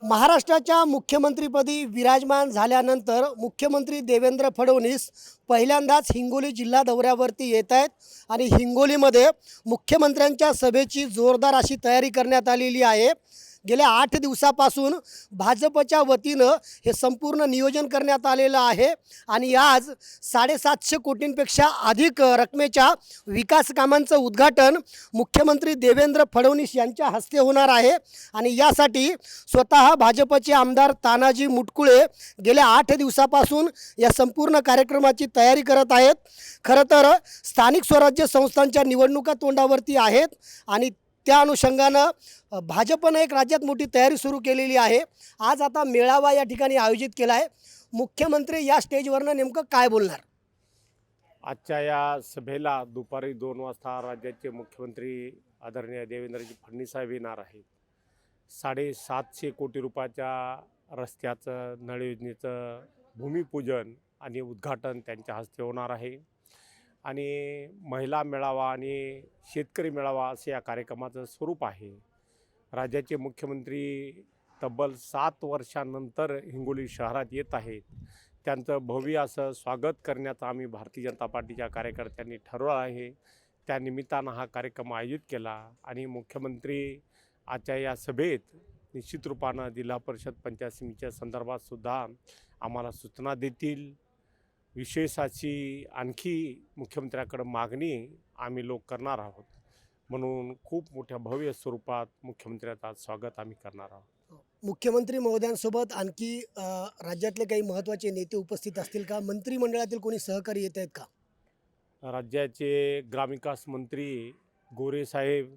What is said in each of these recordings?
महाराष्ट्राच्या मुख्यमंत्रीपदी विराजमान झाल्यानंतर मुख्यमंत्री देवेंद्र फडणवीस पहिल्यांदाच हिंगोली जिल्हा दौऱ्यावरती येत आहेत आणि हिंगोलीमध्ये मुख्यमंत्र्यांच्या सभेची जोरदार अशी तयारी करण्यात आलेली आहे। गेल्या 8 दिवसापासून भाजपच्या वतीनं हे संपूर्ण नियोजन करण्यात आलेलं आहे आणि आज 750 कोटींपेक्षा अधिक रकमेच्या विकास कामांचं उद्घाटन मुख्यमंत्री देवेंद्र फडणवीस यांच्या हस्ते होणार आहे आणि यासाठी स्वतः भाजपचे आमदार तानाजी मुटकुळे गेल्या 8 दिवसापासून या संपूर्ण कार्यक्रमाची तयारी करत आहेत। खरं तर स्थानिक स्वराज्य संस्थांच्या निवडणुका तोंडावरती आहेत आणि त्या अनुषंगानं भाजपने एक राज्यात मोठी तयारी सुरू केलेली आहे। आज आता मेळावा या ठिकाणी आयोजित केला आहे। मुख्यमंत्री या स्टेजवरनं नेमकं काय बोलणार? आजच्या या सभेला दुपारी 2 वाजता राज्याचे मुख्यमंत्री आदरणीय देवेंद्रजी फडणवीस साहेब येणार आहेत। 750 कोटी रुपयाच्या रस्त्याचं नळ योजनेचं भूमिपूजन आणि उद्घाटन त्यांच्या हस्ते होणार आहे आणि महिला मेळावा आणि शेतकरी मेळावा असे या कार्यक्रमाचं स्वरूप आहे। राज्याचे मुख्यमंत्री तब्बल 7 वर्षांनंतर हिंगोली शहरात येत आहेत। त्यांचं भव्य असं स्वागत करण्याचं आम्ही भारतीय जनता पार्टीच्या कार्यकर्त्यांनी ठरवलं आहे। त्या निमित्तानं हा कार्यक्रम आयोजित केला आणि मुख्यमंत्री आजच्या या सभेत निश्चित रूपानं जिल्हा परिषद पंचायत समितीच्या संदर्भात सुद्धा आम्हाला सूचना देतील। विशेष अशी आणखी मुख्यमंत्र्याकडे मागणी आम्ही लोक करणार आहोत, म्हणून खूप मोठ्या भव्य स्वरूपात मुख्यमंत्र्याचं स्वागत आम्ही करणार आहोत। मुख्यमंत्री महोदयांसोबत आणखी राज्यातले काही महत्त्वाचे नेते उपस्थित असतील का? मंत्रिमंडळातील कोणी सहकारी येत आहेत का? राज्याचे ग्रामविकास मंत्री गोरे साहेब,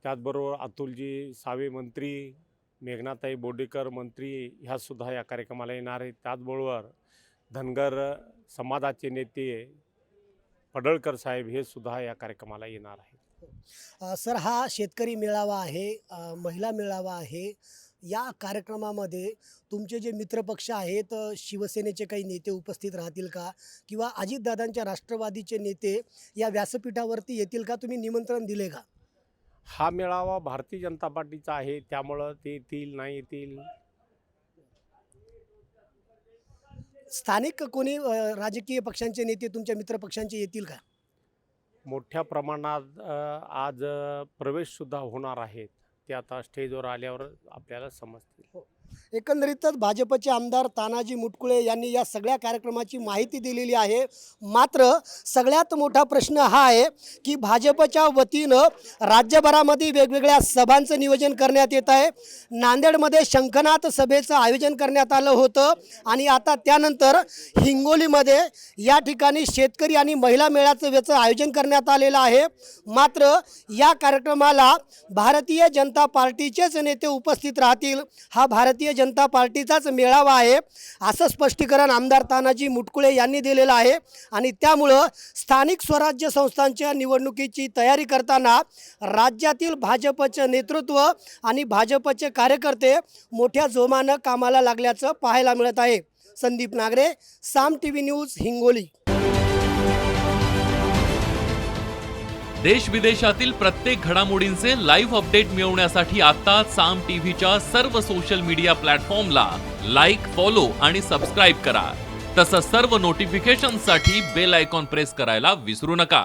त्याचबरोबर अतुलजी सावे मंत्री, मेघनाताई बोर्डीकर मंत्री ह्यासुद्धा या कार्यक्रमाला येणार आहेत। त्याचबरोबर धनगर समाजाचे नेते पडळकर साहेब हे सुद्धा या कार्यक्रमाला येणार आहेत। सर, हा शेतकरी मेळावा आहे, महिला मेळावा आहे। या कार्यक्रमामध्ये तुमचे जे मित्रपक्ष आहेत, शिवसेनेचे काही नेते उपस्थित राहतील का किंवा अजितदादांच्या राष्ट्रवादीचे नेते या व्यासपीठावरती येतील का? तुम्ही निमंत्रण दिले का? हा मेळावा भारतीय जनता पार्टीचा आहे, त्यामुळं ते येतील नाही येतील। स्थानिक कोणी राजकीय पक्षांचे नेते तुमच्या मित्रपक्षांचे येतील का? मोठ्या प्रमाणात आज प्रवेशसुद्धा होणार आहेत, ते आता स्टेजवर आल्यावर आपल्याला समजतील। एकंदरीतच भाजपचे आमदार तानाजी मुटकुळे यांनी या सगळ्या कार्यक्रमाची माहिती दिलेली आहे। मात्र सगळ्यात मोठा प्रश्न हा आहे की भाजपच्या वतीनं राज्यभरामध्ये वेगवेगळ्या सभांचं नियोजन करण्यात येत आहे। नांदेडमध्ये शंखनाथ सभेचं आयोजन करण्यात आलं होतं आणि आता त्यानंतर हिंगोलीमध्ये या ठिकाणी शेतकरी आणि महिला मेळाव्याचं आयोजन करण्यात आलेलं आहे। मात्र या कार्यक्रमाला भारतीय जनता पार्टीचेच नेते उपस्थित राहतील, हा भारतीय जनता पार्टीचाच मेळावा आहे असं स्पष्टीकरण आमदार तानाजी मुटकुळे यांनी दिलेलं आहे आणि त्यामुळं स्थानिक स्वराज्य संस्थांच्या निवडणुकीची तयारी करताना राज्यातील भाजपचे नेतृत्व आणि भाजपचे कार्यकर्ते मोठ्या जोमानं कामाला लागल्याचं पाहायला मिळत आहे। संदीप नागरे, साम टीव्ही न्यूज, हिंगोली। देश विदेशातील प्रत्येक घडामोडींचे लाईव्ह अपडेट मिळवण्यासाठी आता साम टीव्हीच्या सर्व सोशल मीडिया प्लॅटफॉर्मला लाईक, फॉलो आणि सबस्क्राईब करा। तसंच सर्व नोटिफिकेशनसाठी बेल आयकॉन प्रेस करायला विसरू नका।